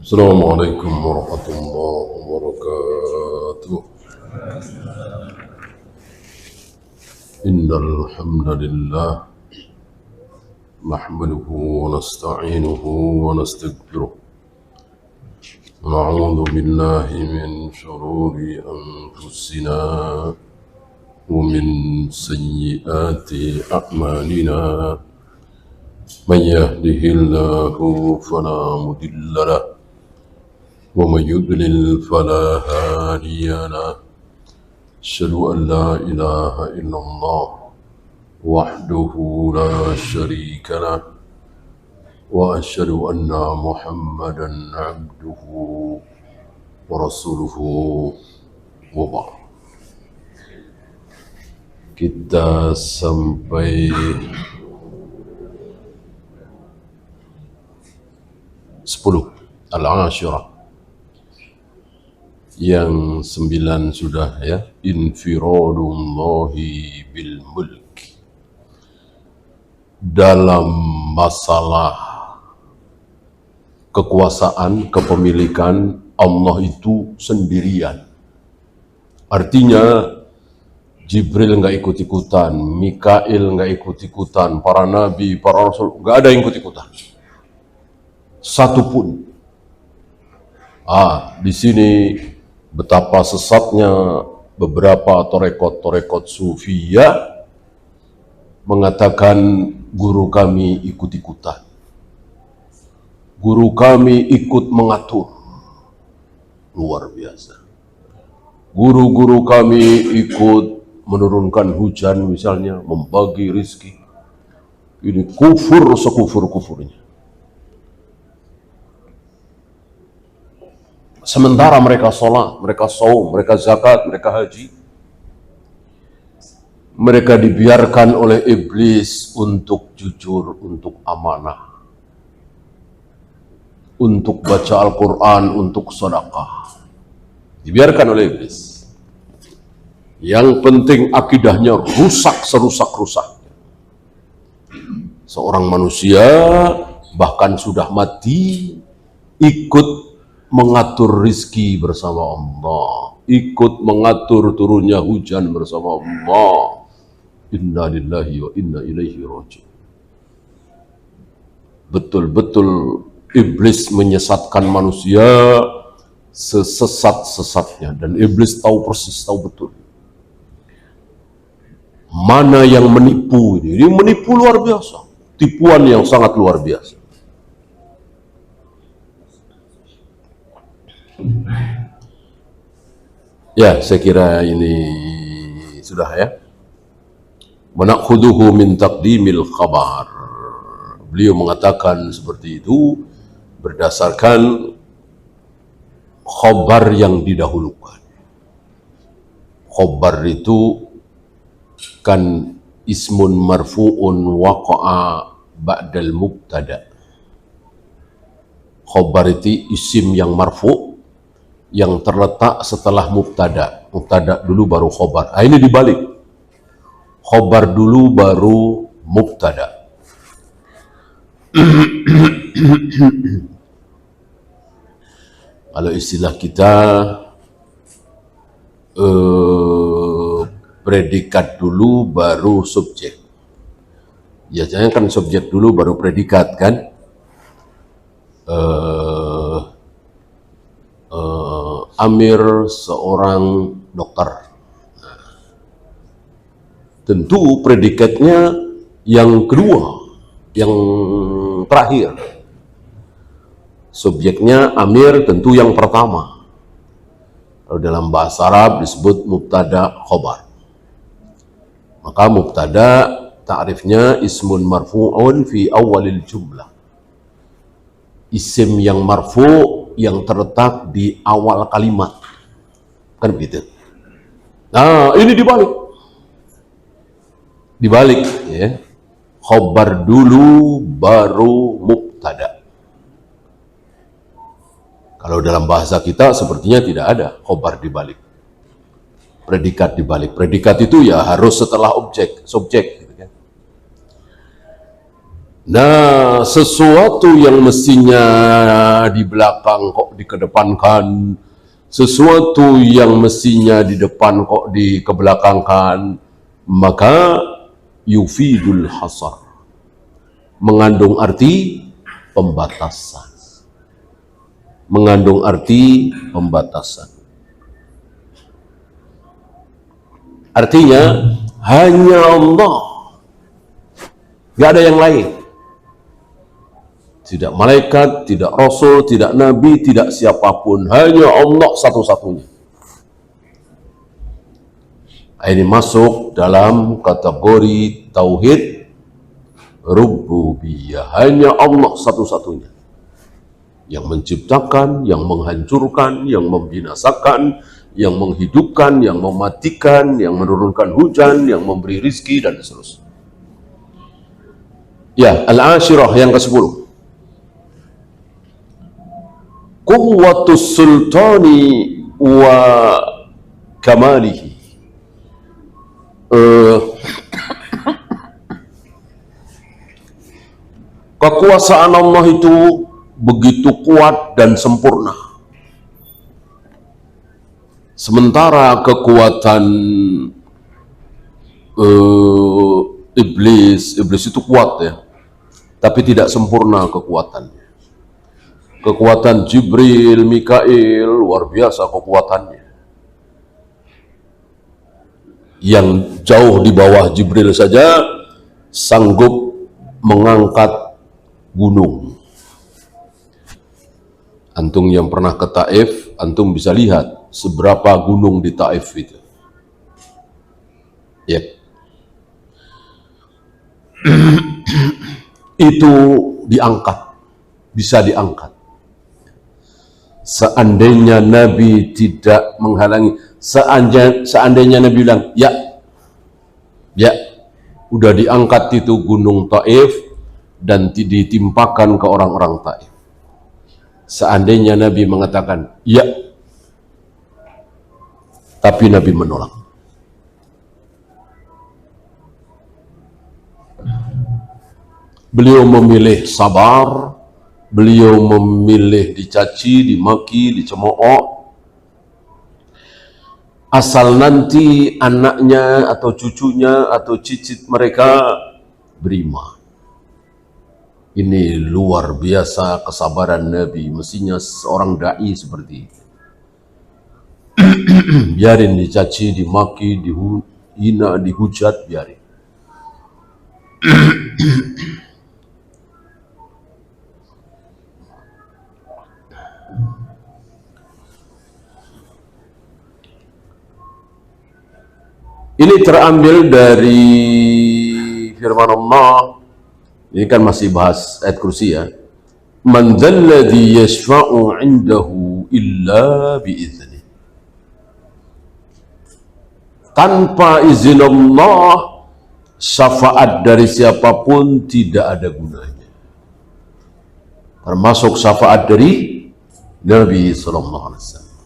السلام عليكم ورحمة الله وبركاته. إن الحمد لله نحمده ونستعينه ونستغفره ونعوذ بالله من شرور أنفسنا ومن سيئات أعمالنا. من يهده الله فلا مضل له ومن يضلل فلا هادي له. أشهد أن لا إله إلا الله وحده لا شريك له وأشهد أن محمدا عبده ورسوله وبعد. Kita sampai 10 Al-Ashirah, yang 9 sudah ya, infiradullahi bil mulk. Dalam masalah kekuasaan, kepemilikan, Allah itu sendirian. Artinya Jibril nggak ikut-ikutan, Mikail nggak ikut-ikutan, para nabi, para rasul nggak ada yang ikut-ikutan, satupun. Di sini betapa sesatnya beberapa torekot sufiyah mengatakan guru kami ikut-ikutan, guru kami ikut mengatur. Luar biasa. Guru-guru kami ikut menurunkan hujan misalnya, membagi rizki. Ini kufur sekufur-kufurnya. Sementara mereka sholat, mereka saum, mereka zakat, mereka haji, mereka dibiarkan oleh iblis untuk jujur, untuk amanah, untuk baca Al-Quran, untuk sedekah. Dibiarkan oleh iblis. Yang penting akidahnya rusak serusak-rusak. Seorang manusia bahkan sudah mati ikut mengatur rizki bersama Allah, ikut mengatur turunnya hujan bersama Allah. Inna lillahi wa inna ilaihi raji'un. Betul-betul iblis menyesatkan manusia sesesat-sesatnya, dan iblis tahu persis, tahu betul mana yang menipu. Ini menipu luar biasa, tipuan yang sangat luar biasa. Ya, saya kira ini sudah ya. Manakhuduhu min taqdimil khabar. Beliau mengatakan seperti itu berdasarkan khabar yang didahulukan. Khabar itu kan ismun marfu'un waqa'a ba'dal mubtada. Khabar itu isim yang marfu' yang terletak setelah mubtada. Mubtada dulu baru khobar. Ini dibalik. Khobar dulu baru mubtada. Kalau istilah kita predikat dulu baru subjek. Biasanya kan subjek dulu baru predikat kan. Amir seorang dokter. Tentu predikatnya yang kedua, yang terakhir. Subjeknya Amir tentu yang pertama. Kalau dalam bahasa Arab disebut mubtada khobar. Maka mubtada ta'rifnya ismun marfu'un fi awalil jumlah. Isim yang marfu' yang terletak di awal kalimat. Kan begitu. Nah, ini dibalik. Dibalik ya. Khobar dulu baru mubtada. Kalau dalam bahasa kita sepertinya tidak ada khobar dibalik. Predikat dibalik. Predikat itu ya harus setelah objek, subjek gitu kan. Nah, sesuatu yang mestinya di belakang kok dikedepankan, sesuatu yang mestinya di depan kok dikebelakangkan, maka yufidul hasar, mengandung arti pembatasan. Mengandung arti pembatasan. Artinya hanya Allah, gak ada yang lain. Tidak malaikat, tidak rasul, tidak nabi, tidak siapapun, hanya Allah satu-satunya. Ini masuk dalam kategori tauhid rububiyah. Hanya Allah satu-satunya yang menciptakan, yang menghancurkan, yang membinasakan, yang menghidupkan, yang mematikan, yang menurunkan hujan, yang memberi rizki, dan seterusnya. Ya, al-ashirah yang ke-10. Quwwatus sultani wa kamalihi. Kekuasaan Allah itu begitu kuat dan sempurna, sementara kekuatan iblis itu kuat ya, tapi tidak sempurna kekuatannya. Kekuatan Jibril, Mikail luar biasa kekuatannya, yang jauh di bawah Jibril saja sanggup mengangkat gunung. Antum yang pernah ke Taif, antum bisa lihat seberapa gunung di Taif itu. Ya. Itu diangkat, bisa diangkat. Seandainya Nabi tidak menghalangi, seandainya Nabi bilang, ya, udah diangkat itu gunung Taif dan ditimpakan ke orang-orang Taif. Seandainya Nabi mengatakan, ya, tapi Nabi menolak. Beliau memilih sabar, beliau memilih dicaci, dimaki, dicemooh, asal nanti anaknya atau cucunya atau cicit mereka beriman. Ini luar biasa kesabaran Nabi. Mestinya seorang da'i seperti itu. Biarin dicaci, dimaki, dihina, dihujat, biarin. Ini terambil dari firman Allah. Ini kan masih bahas ayat kursi ya. Man dzalladzi yashfa'u 'indahu illa bi'idznih. Tanpa izin Allah, syafaat dari siapapun tidak ada gunanya. Termasuk syafaat dari Nabi sallallahu alaihi wasallam.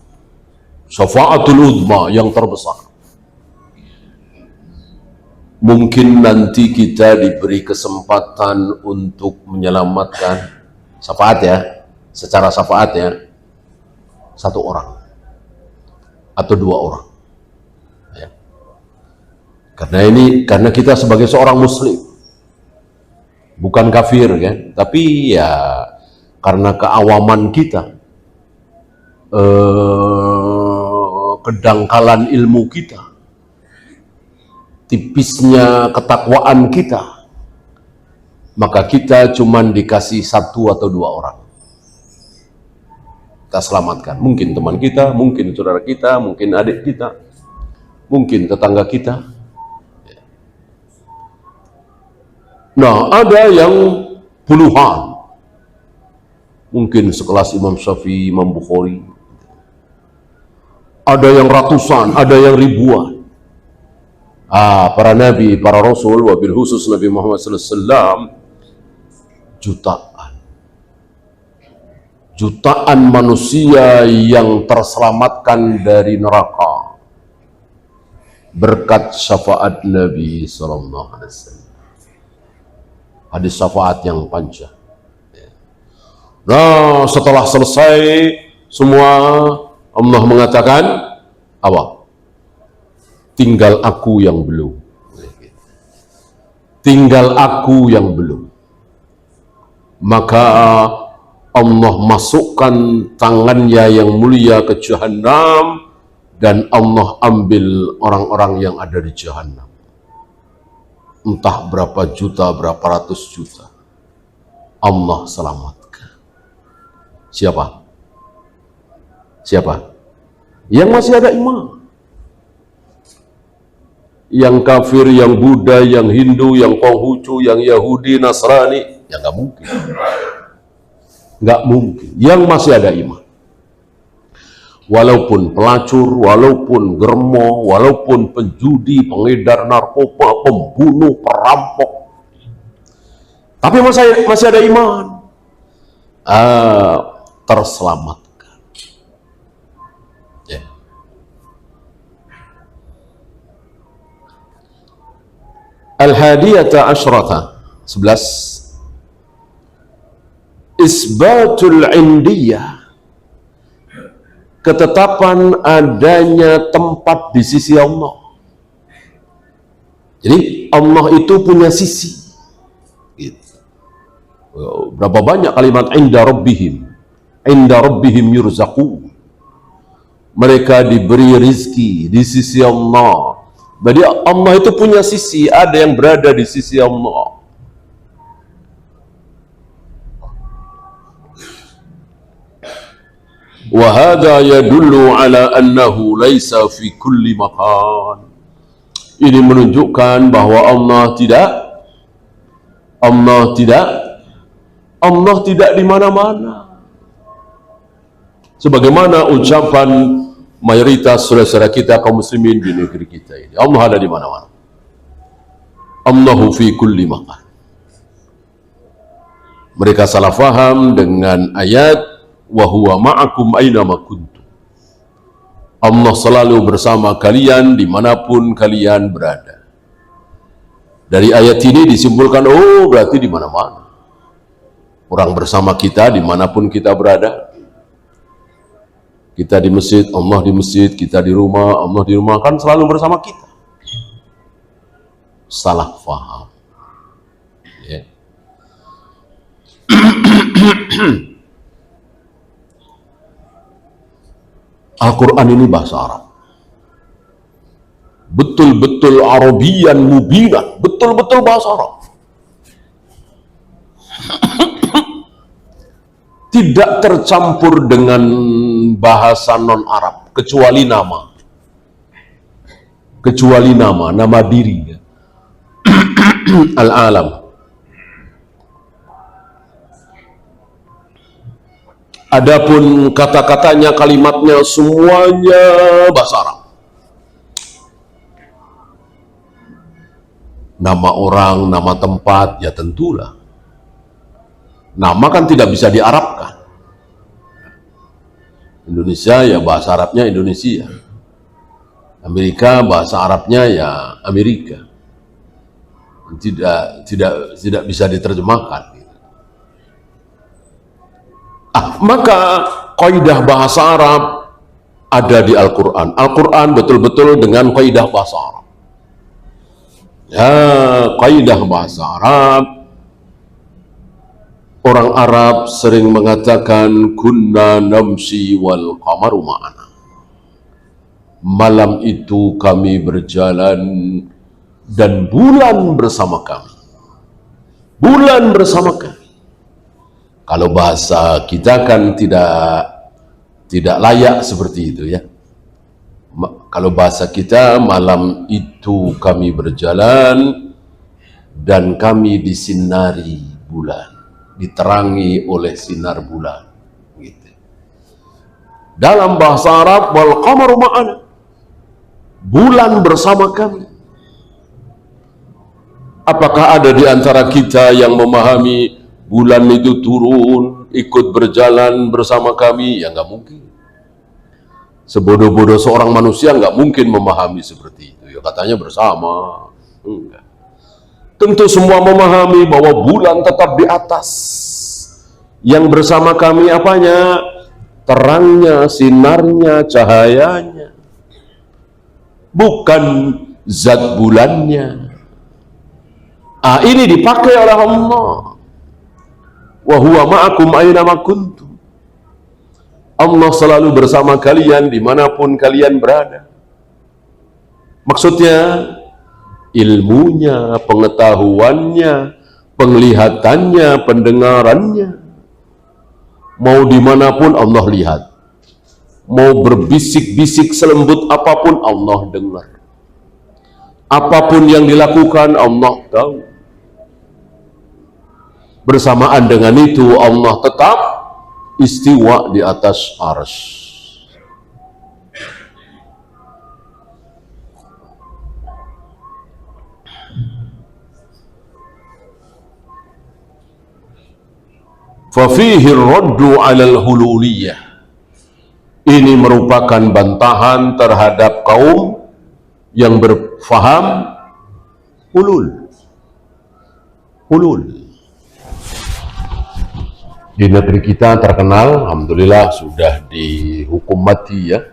Syafaatul uzma yang terbesar. Mungkin nanti kita diberi kesempatan untuk menyelamatkan syafaat ya, secara syafaat ya, satu orang atau dua orang ya. Karena kita sebagai seorang muslim bukan kafir kan, tapi ya karena keawaman kita, kedangkalan ilmu kita, tipisnya ketakwaan kita, maka kita cuman dikasih satu atau dua orang. Kita selamatkan. Mungkin teman kita, mungkin saudara kita, mungkin adik kita, mungkin tetangga kita. Nah, ada yang puluhan. Mungkin sekelas Imam Syafi'i, Imam Bukhari. Ada yang ratusan, ada yang ribuan. Para nabi, para rasul, wabil khusus Nabi Muhammad SAW, jutaan manusia yang terselamatkan dari neraka berkat syafaat Nabi SAW. hadis syafaat yang panjang. Nah, setelah selesai semua, Allah mengatakan apa? Tinggal aku yang belum. Tinggal aku yang belum. Maka Allah masukkan tangannya yang mulia ke Jahannam, dan Allah ambil orang-orang yang ada di Jahannam. Entah berapa juta, berapa ratus juta. Allah selamatkan. Siapa? Siapa? Yang masih ada iman. Yang kafir, yang Buddha, yang Hindu, yang Konghucu, yang Yahudi, Nasrani, ya nggak mungkin. Nggak mungkin. Yang masih ada iman. Walaupun pelacur, walaupun germo, walaupun penjudi, pengedar narkoba, pembunuh, perampok, tapi masih ada iman, terselamatkan. Ya. Al-hadiyata asyrata 11, isbatul indiyah, ketetapan adanya tempat di sisi Allah. Jadi Allah itu punya sisi. Gitu. Berapa banyak kalimat inda rabbihim yurzaqun. Mereka diberi rizki di sisi Allah. Jadi Allah itu punya sisi, ada yang berada di sisi Allah. Wahada yadullu ala annahu laisa fi kulli makan. Ini menunjukkan bahwa Allah tidak di mana-mana. Sebagaimana ucapan mayoritas saudara-saudara kita kaum muslimin di negeri kita ini, Allah ada di mana-mana. Allahu fi kulli makan. Mereka salah faham dengan ayat wa huwa ma'akum aynama kuntum. Allah selalu bersama kalian dimanapun kalian berada. Dari ayat ini disimpulkan, oh berarti di mana-mana. Orang bersama kita dimanapun kita berada. Kita di masjid, Allah di masjid. Kita di rumah, Allah di rumah, kan selalu bersama kita. Salah faham. Ya. Al-Quran ini bahasa Arab. Betul-betul Arabian mubinan, betul-betul bahasa Arab. Tidak tercampur dengan bahasa non-Arab, kecuali nama. Kecuali nama diri. Al-alam. Adapun kata-katanya, kalimatnya, semuanya bahasa Arab. Nama orang, nama tempat, ya tentulah. Nama kan tidak bisa diarabkan. Indonesia ya bahasa Arabnya Indonesia. Amerika bahasa Arabnya ya Amerika. Tidak bisa diterjemahkan. Maka kaidah bahasa Arab ada di Al-Quran. Al-Quran betul-betul dengan kaidah bahasa Arab. Ya, kaidah bahasa Arab. Orang Arab sering mengatakan kunna namsi wal qamaru ma'ana. Malam itu kami berjalan dan bulan bersama kami. Bulan bersama kami. Kalau bahasa kita kan tidak layak seperti itu ya. Kalau bahasa kita, malam itu kami berjalan dan kami disinari bulan, diterangi oleh sinar bulan. Gitu. Dalam bahasa Arab, wal qamaru ma'ana, bulan bersama kami. Apakah ada di antara kita yang memahami bulan itu turun, ikut berjalan bersama kami? Ya nggak mungkin. Sebodoh-bodoh seorang manusia nggak mungkin memahami seperti itu. Ya katanya bersama. Enggak. Tentu semua memahami bahwa bulan tetap di atas. Yang bersama kami apanya? Terangnya, sinarnya, cahayanya. Bukan zat bulannya. Ini dipakai oleh Allah. Wa huwa ma'akum aina ma kuntum. Allah selalu bersama kalian dimanapun kalian berada. Maksudnya ilmunya, pengetahuannya, penglihatannya, pendengarannya. Mau dimanapun Allah lihat. Mau berbisik-bisik selembut apapun Allah dengar. Apapun yang dilakukan Allah tahu. Bersamaan dengan itu Allah tetap istiwa di atas arsy. Fafihi raddu 'alal hululiyah. Ini merupakan bantahan terhadap kaum yang berfaham hulul. Di negeri kita terkenal, alhamdulillah sudah dihukum mati ya.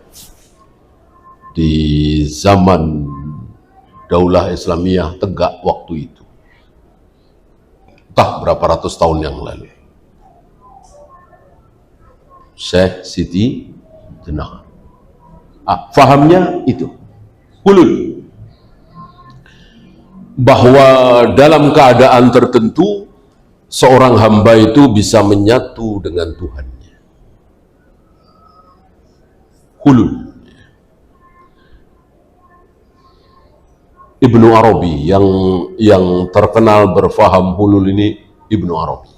Di zaman Daulah Islamiyah tegak waktu itu. Entah berapa ratus tahun yang lalu. Syekh Siti Jenar. Fahamnya itu hulul, bahwa dalam keadaan tertentu seorang hamba itu bisa menyatu dengan Tuhannya. Hulul. Ibnu Arabi yang terkenal berfaham hulul ini Ibnu Arabi.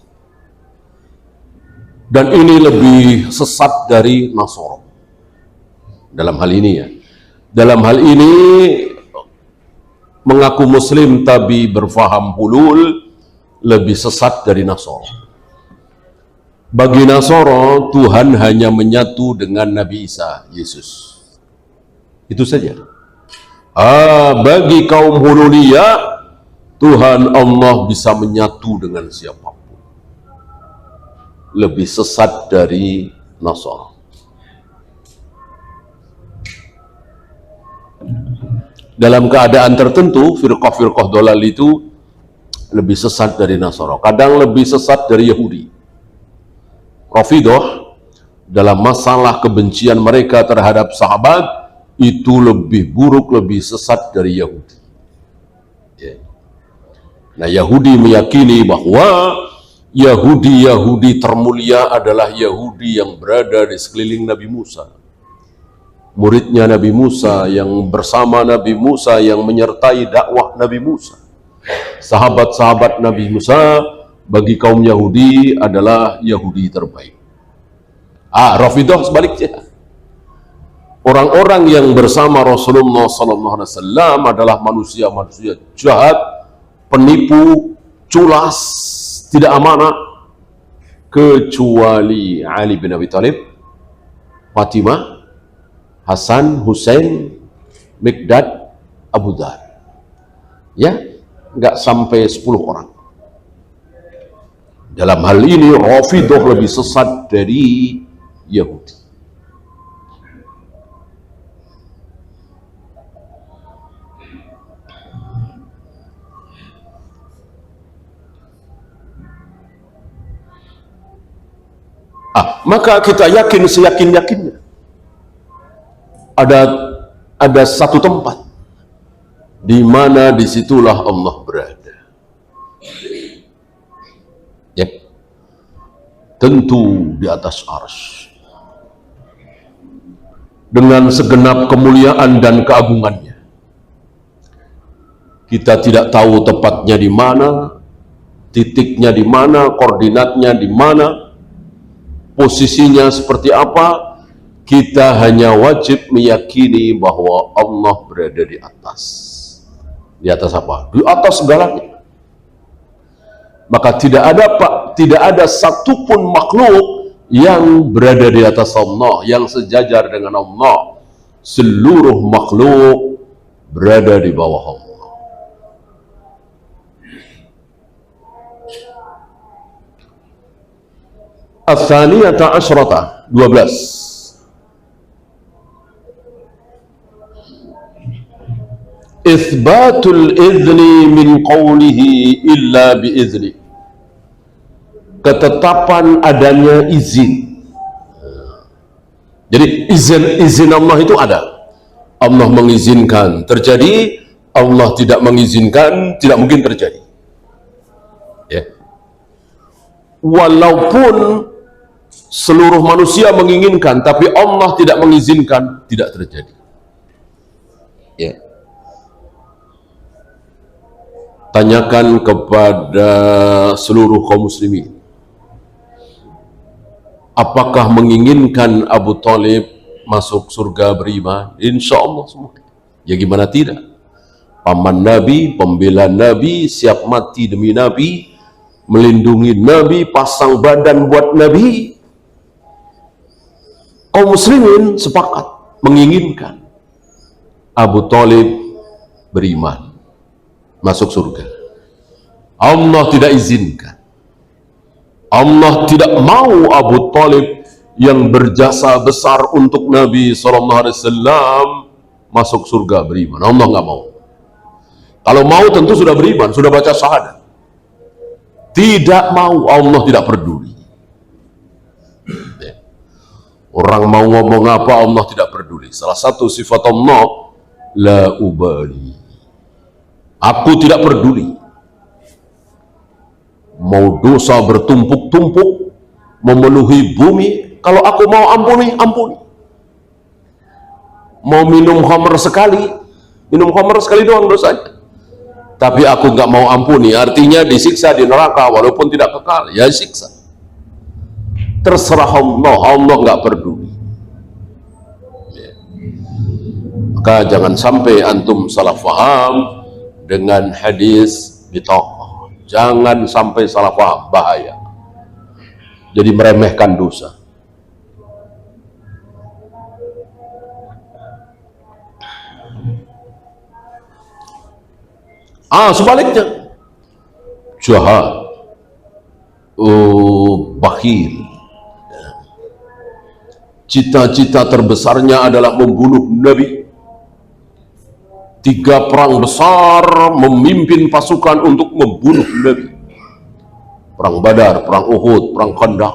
Dan ini lebih sesat dari Nasara. Dalam hal ini ya. Dalam hal ini mengaku muslim tapi berfaham hulul lebih sesat dari Nasara. Bagi Nasara, Tuhan hanya menyatu dengan Nabi Isa, Yesus. Itu saja. Bagi kaum hululiyah, Tuhan Allah bisa menyatu dengan siapapun. Lebih sesat dari Nasara. Dalam keadaan tertentu, firqah-firqah dolal itu lebih sesat dari Nasara. Kadang lebih sesat dari Yahudi. Rafidah dalam masalah kebencian mereka terhadap sahabat itu lebih buruk, lebih sesat dari Yahudi. Nah, Yahudi meyakini bahwa Yahudi termulia adalah Yahudi yang berada di sekeliling Nabi Musa. Muridnya Nabi Musa, yang bersama Nabi Musa, yang menyertai dakwah Nabi Musa. Sahabat-sahabat Nabi Musa bagi kaum Yahudi adalah Yahudi terbaik. Rafidah sebaliknya. Orang-orang yang bersama Rasulullah SAW adalah manusia-manusia jahat, penipu, culas, tidak amanah, kecuali Ali bin Abi Thalib, Fatimah, Hasan, Husain, Mikdad, Abu Dhar. Ya, nggak sampai 10 orang. Dalam hal ini Rafidah lebih sesat dari Yahudi. Maka kita yakin seyakin-yakinnya ada satu tempat di mana disitulah Allah berada. Ya, tentu di atas arsy dengan segenap kemuliaan dan keagungannya. Kita tidak tahu tepatnya di mana, titiknya di mana, koordinatnya di mana, posisinya seperti apa. Kita hanya wajib meyakini bahwa Allah berada di atas. Di atas apa? Di atas segalanya. Maka tidak ada satupun makhluk yang berada di atas Allah, yang sejajar dengan Allah. Seluruh makhluk berada di bawah Allah. Ats-tsaniyata asyrata, 12. Itsbatul izni min qawlihi illa biizni. Ketetapan adanya izin. Jadi izin Allah itu ada. Allah mengizinkan terjadi, Allah tidak mengizinkan tidak mungkin terjadi. Ya. Walaupun seluruh manusia menginginkan, tapi Allah tidak mengizinkan, tidak terjadi. Ya. Tanyakan kepada seluruh kaum muslimin, apakah menginginkan Abu Thalib masuk surga beriman? Insya Allah semua. Ya gimana tidak? Paman Nabi, pembela Nabi, siap mati demi Nabi, melindungi Nabi, pasang badan buat Nabi. Kaum muslimin sepakat menginginkan Abu Thalib beriman, masuk surga. Allah tidak izinkan. Allah tidak mau Abu Thalib yang berjasa besar untuk Nabi SAW masuk surga beriman. Allah nggak mau. Kalau mau tentu sudah beriman, sudah baca syahadat. Tidak mau, Allah tidak peduli. Orang mau ngomong apa, Allah tidak peduli. Salah satu sifat Allah, la ubali. Aku tidak peduli. Mau dosa bertumpuk-tumpuk, memenuhi bumi, kalau aku mau ampuni, ampuni. Mau minum khamr sekali doang dosanya. Tapi aku nggak mau ampuni, artinya disiksa di neraka walaupun tidak kekal, ya siksa. Terserah Allah, Allah nggak peduli. Ya. Maka jangan sampai antum salah faham dengan hadis bitaqah. Jangan sampai salah faham, bahaya. Jadi meremehkan dosa. Sebaliknya, jahat, bakhil, cita-cita terbesarnya adalah membunuh Nabi. 3 perang besar, memimpin pasukan untuk membunuh Nabi. Perang Badar, perang Uhud, perang Khandaq.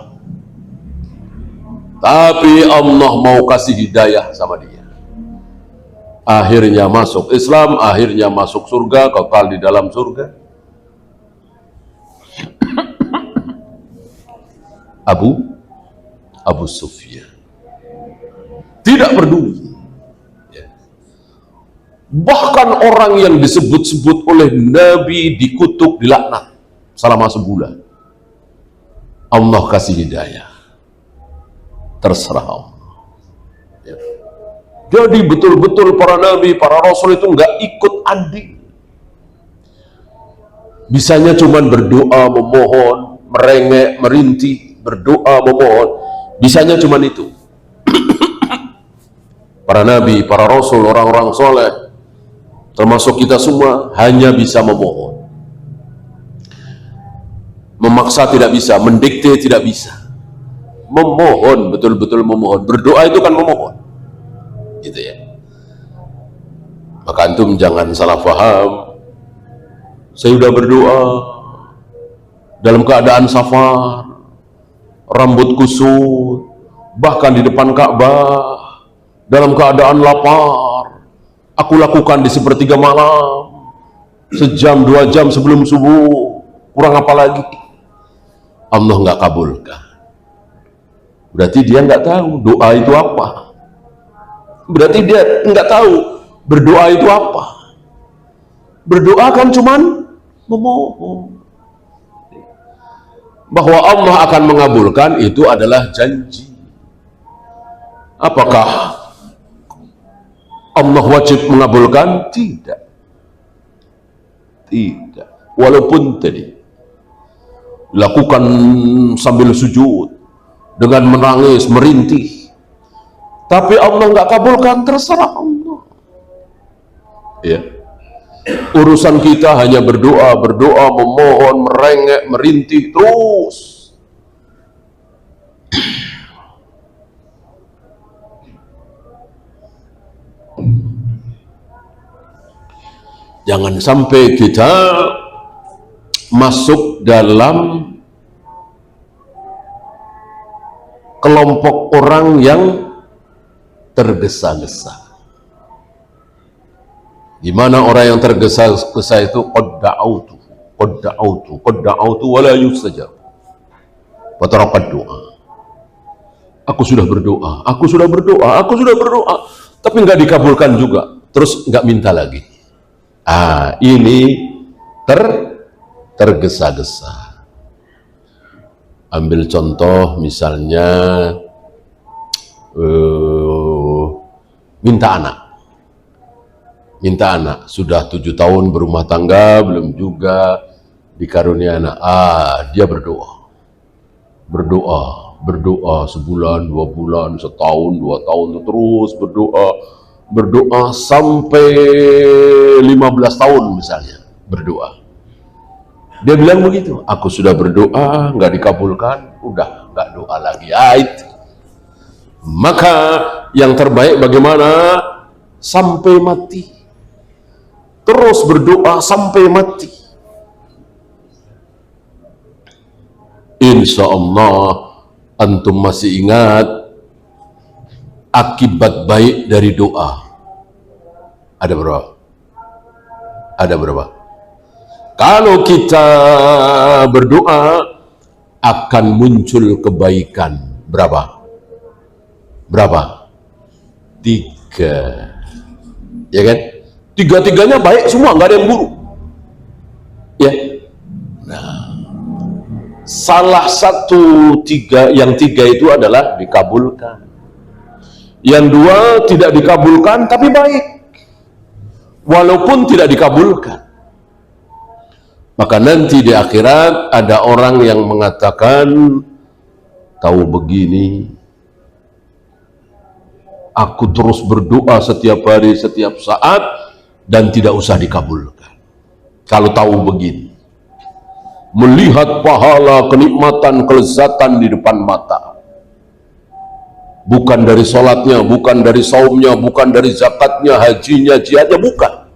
Tapi Allah mau kasih hidayah sama dia. Akhirnya masuk Islam, akhirnya masuk surga, kekal di dalam surga. Abu Sufyan tidak peduli. Bahkan orang yang disebut-sebut oleh Nabi dikutuk, dilaknat selama sebulan. Allah kasih hidayah. Terserah Allah. Ya. Jadi betul-betul para Nabi, para Rasul itu nggak ikut andil. Bisanya cuman berdoa, memohon, merengek, merintih, berdoa, memohon. Bisanya cuman itu. Para Nabi, para Rasul, orang-orang soleh, termasuk kita semua, hanya bisa memohon. Memaksa tidak bisa, mendikte tidak bisa. Memohon, betul-betul memohon. Berdoa itu kan memohon. Gitu ya. Maka antum jangan salah faham. Saya sudah berdoa dalam keadaan safar, rambut kusut, bahkan di depan Ka'bah, dalam keadaan lapar. Aku lakukan di sepertiga malam, sejam 2 jam sebelum subuh, kurang apa lagi? Allah nggak kabulkan. Berarti dia nggak tahu doa itu apa. Berarti dia nggak tahu berdoa itu apa. Berdoa kan cuman memohon. Bahwa Allah akan mengabulkan itu adalah janji. Apakah Allah wajib mengabulkan? Tidak. Tidak. Walaupun tadi lakukan sambil sujud, dengan menangis, merintih, tapi Allah nggak kabulkan, terserah Allah. Ya. Urusan kita hanya berdoa, memohon, merengek, merintih terus. Jangan sampai kita masuk dalam kelompok orang yang tergesa-gesa. Di mana orang yang tergesa-gesa itu qad da'autu wala yustajab. Fatarakat doa. Aku sudah berdoa, tapi nggak dikabulkan juga. Terus nggak minta lagi. Ini tergesa-gesa. Ambil contoh misalnya minta anak, sudah 7 tahun berumah tangga, belum juga dikarunia anak. Dia berdoa sebulan, 2 bulan, setahun, 2 tahun, terus berdoa sampai 15 tahun misalnya berdoa. Dia bilang begitu, aku sudah berdoa, nggak dikabulkan, udah nggak doa lagi. Maka yang terbaik bagaimana? Sampai mati, terus berdoa sampai mati. Insya Allah antum masih ingat akibat baik dari doa ada berapa? Kalau kita berdoa akan muncul kebaikan berapa? 3, ya kan? 3-tiganya baik semua, nggak ada yang buruk, ya. Salah satu yang 3 itu adalah dikabulkan. Yang 2 tidak dikabulkan tapi baik, walaupun tidak dikabulkan. Maka nanti di akhirat ada orang yang mengatakan, tahu begini, aku terus berdoa setiap hari, setiap saat, dan tidak usah dikabulkan. Kalau tahu begini, melihat pahala, kenikmatan, kelezatan di depan mata, bukan dari sholatnya, bukan dari saumnya, bukan dari zakatnya, hajinya, jihadnya, bukan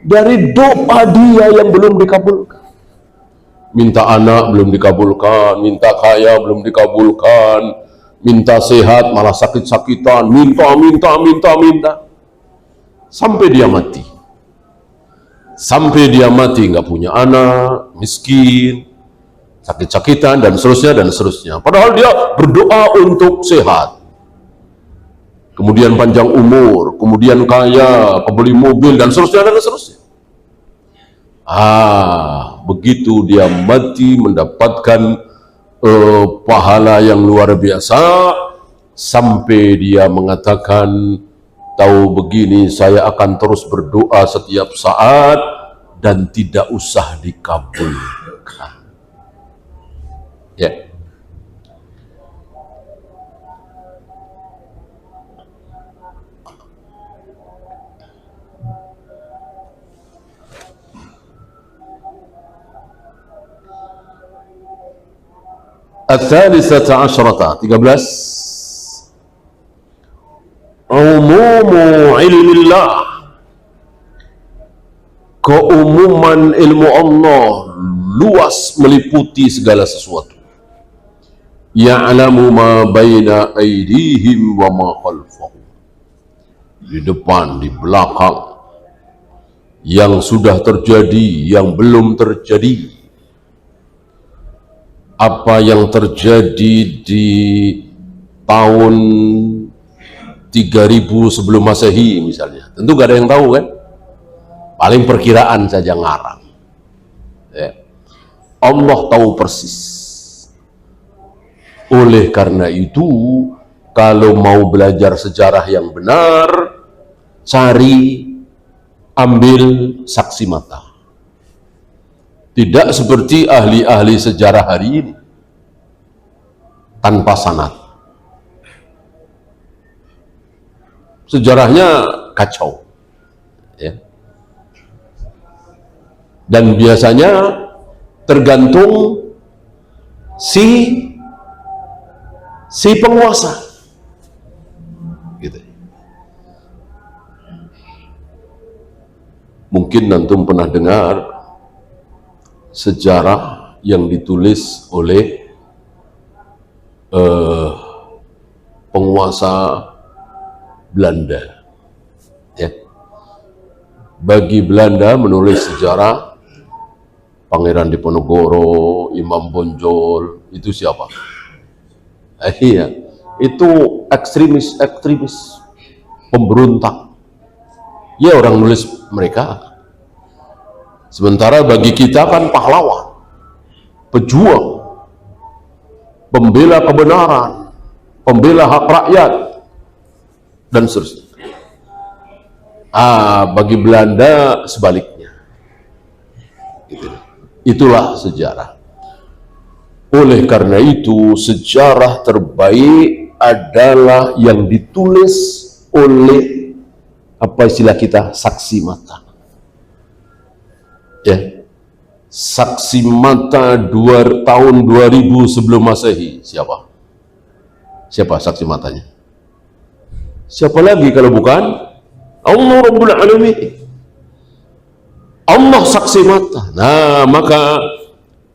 dari doa dia yang belum dikabulkan. Minta anak belum dikabulkan, minta kaya belum dikabulkan, minta sehat malah sakit-sakitan, minta sampai dia mati. Sampai dia mati nggak punya anak, miskin, sakit-sakitan, dan seterusnya. Padahal dia berdoa untuk sehat, kemudian panjang umur, kemudian kaya, kebeli mobil, dan seterusnya. Begitu dia mati mendapatkan pahala yang luar biasa, sampai dia mengatakan, tahu begini, saya akan terus berdoa setiap saat dan tidak usah dikabulkan. Ya. Al-thalithata asyrata, 13. Umumu ilmillah, keumuman ilmu Allah luas meliputi segala sesuatu. Ya'lamu ma baina aydihim wa ma khalfahum, di depan, di belakang, yang sudah terjadi, yang belum terjadi. Apa yang terjadi di tahun 3000 sebelum Masehi misalnya, tentu gak ada yang tahu kan, paling perkiraan saja ngarang, ya. Allah tahu persis. Oleh karena itu, kalau mau belajar sejarah yang benar, ambil saksi mata. Tidak seperti ahli-ahli sejarah hari ini, tanpa sanad. Sejarahnya kacau, ya. Dan biasanya tergantung si penguasa, gitu. Mungkin antum pernah dengar sejarah yang ditulis oleh penguasa Belanda. Ya. Bagi Belanda menulis sejarah Pangeran Diponegoro, Imam Bonjol, itu siapa? Iya, itu ekstremis pemberontak. Ya, orang nulis mereka. Sementara bagi kita kan pahlawan, pejuang, pembela kebenaran, pembela hak rakyat, dan seterusnya. Bagi Belanda sebaliknya. Itulah sejarah. Oleh karena itu, sejarah terbaik adalah yang ditulis oleh apa istilah kita, saksi mata. Ya, saksi mata tahun 2000 sebelum Masehi. Siapa saksi matanya? Siapa lagi kalau bukan Allah Rabbul Alamin? Allah saksi mata. Nah, maka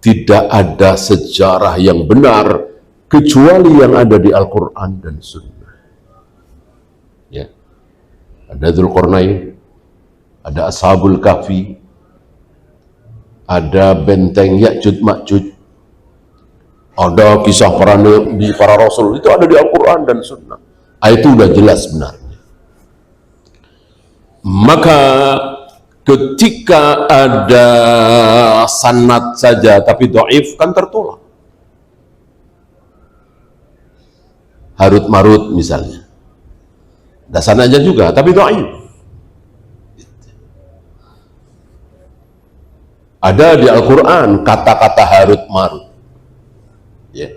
tidak ada sejarah yang benar kecuali yang ada di Al-Quran dan Sunnah. Ya. Ada Dzulqarnain, ada Ashabul Kahfi, ada benteng Ya'juj Ma'juj, ada kisah para nabi, para rasul, itu ada di Al-Quran dan Sunnah. Itu udah jelas benarnya. Maka ketika ada sanad saja tapi dhaif kan tertolak. Harut marut misalnya, ada sanadnya juga tapi dhaif. Ada di Al-Quran kata-kata harut marut, ya.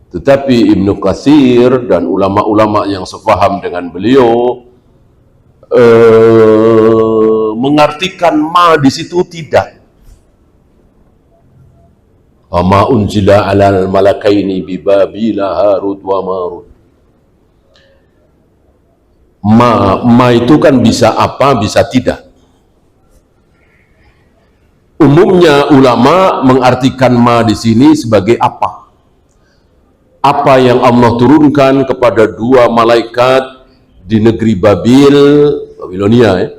Tetapi Ibnu Katsir dan ulama-ulama yang sefaham dengan beliau mengartikan ma di situ tidak. Ma unzila alal malakaini bi Babila Harut wa Marut. Ma itu kan bisa apa, bisa tidak. Umumnya ulama mengartikan ma di sini sebagai apa? Apa yang Allah turunkan kepada dua malaikat di negeri Babilonia, ya,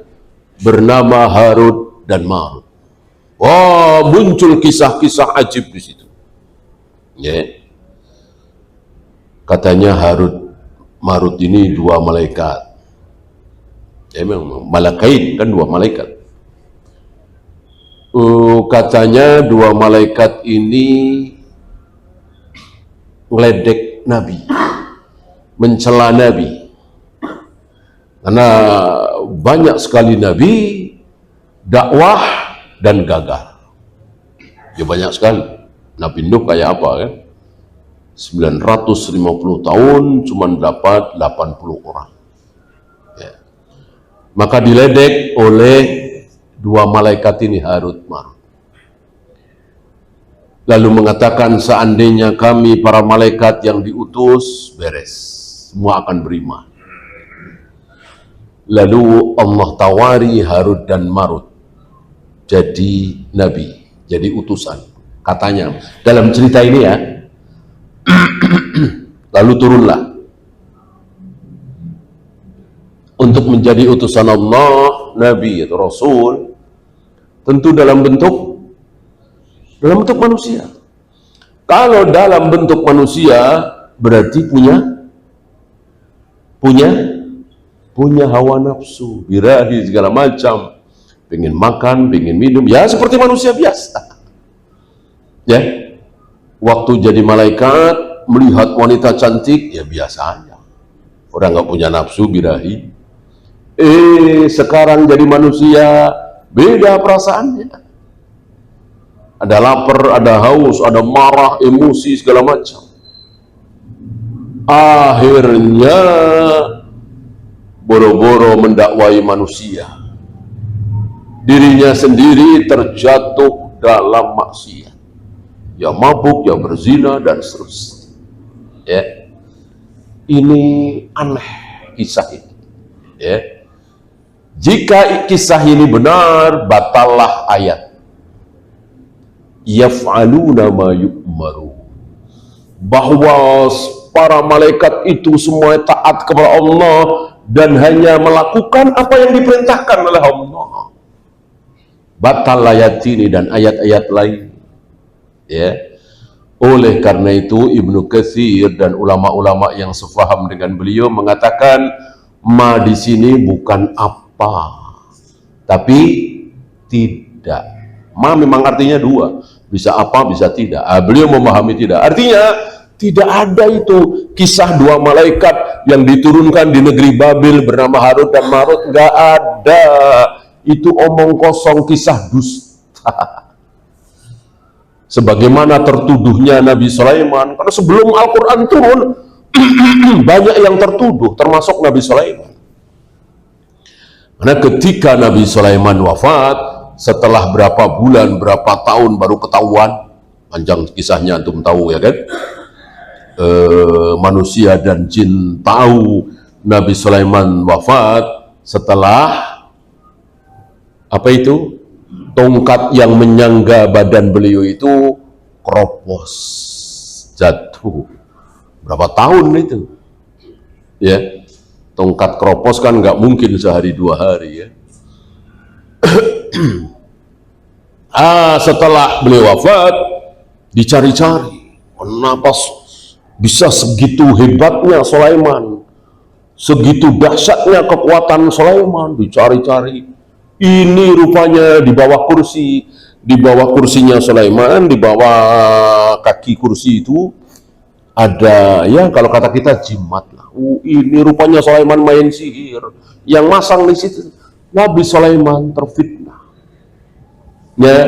bernama Harut dan Marut. Wah, muncul kisah-kisah ajib di situ. Ya. Katanya Harut Marut ini dua malaikat. Ya, memang malakain kan dua malaikat. Katanya dua malaikat ini ngeledek Nabi, mencela Nabi. Karena banyak sekali Nabi dakwah dan gagal. Ya banyak sekali. Nabi Nuh kayak apa kan? 950 tahun cuma dapat 80 orang. Ya. Maka diledek oleh dua malaikat ini Harut Marut. Lalu mengatakan seandainya kami para malaikat yang diutus beres, semua akan beriman. Lalu Allah tawari Harut dan Marut jadi nabi, jadi utusan. Katanya dalam cerita ini ya. Lalu turunlah untuk menjadi utusan Allah, nabi atau rasul, tentu dalam bentuk manusia. Kalau dalam bentuk manusia berarti punya hawa nafsu, birahi segala macam, pengen makan, pengen minum, ya seperti manusia biasa. Ya, waktu jadi malaikat melihat wanita cantik, ya biasa aja. Orang nggak punya nafsu birahi. Sekarang jadi manusia beda perasaannya. Ada lapar, ada haus, ada marah, emosi segala macam. Akhirnya boro-boro mendakwai manusia, dirinya sendiri terjatuh dalam maksiat, ya mabuk, ya berzina dan seterusnya. Ya, ini aneh kisah ini. Ya, Jika kisah ini benar, batallah ayat. Yaf'aluna ma yu'maru. Bahwa para malaikat itu semua taat kepada Allah dan hanya melakukan apa yang diperintahkan oleh Allah. Batal ayat ini dan ayat-ayat lain. Ya. Oleh karena itu Ibnu Katsir dan ulama-ulama yang sefaham dengan beliau mengatakan ma di sini bukan apa, tapi tidak. Ma memang artinya dua, bisa apa, bisa tidak. Beliau memahami tidak. Artinya tidak ada itu kisah dua malaikat yang diturunkan di negeri Babil bernama Harut dan Marut, nggak ada. Itu omong kosong, kisah dusta. Sebagaimana tertuduhnya Nabi Sulaiman, karena sebelum Al-Quran turun banyak yang tertuduh, termasuk Nabi Sulaiman. Karena ketika Nabi Sulaiman wafat, setelah berapa bulan, berapa tahun baru ketahuan, panjang kisahnya antum tahu ya kan, manusia dan jin tahu Nabi Sulaiman wafat setelah apa itu? Tongkat yang menyangga badan beliau itu keropos, jatuh. Berapa tahun itu? Ya, tongkat keropos kan nggak mungkin sehari dua hari ya. Setelah beliau wafat, dicari-cari. Kenapa bisa segitu hebatnya Sulaiman? Segitu dahsyatnya kekuatan Sulaiman, dicari-cari. Ini rupanya di bawah kursi, di bawah kursinya Sulaiman, di bawah kaki kursi itu ada, ya kalau kata kita jimat lah. Ini rupanya Sulaiman main sihir. Yang masang di situ Nabi Sulaiman terfitnah. Ya,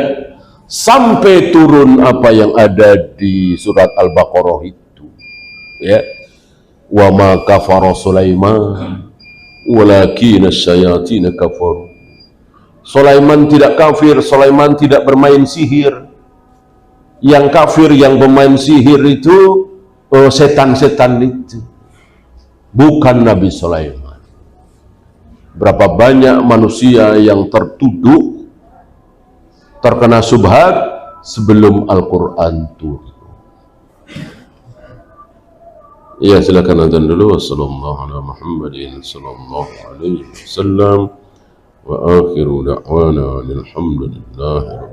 sampai turun apa yang ada di surat Al-Baqarah itu. Ya, wa ma kafara Sulaiman walakin asyayatin kafaru. Sulaiman tidak kafir, Sulaiman tidak bermain sihir. Yang kafir, yang bermain sihir itu setan-setan itu, bukan Nabi Sulaiman. Berapa banyak manusia yang tertuduh, terkena syubhat sebelum Al-Quran turun. Ya, silakan azan dulu. Wassalamualaikum warahmatullahi wabarakatuh. Wa akhiru da'wana alhamdulillah.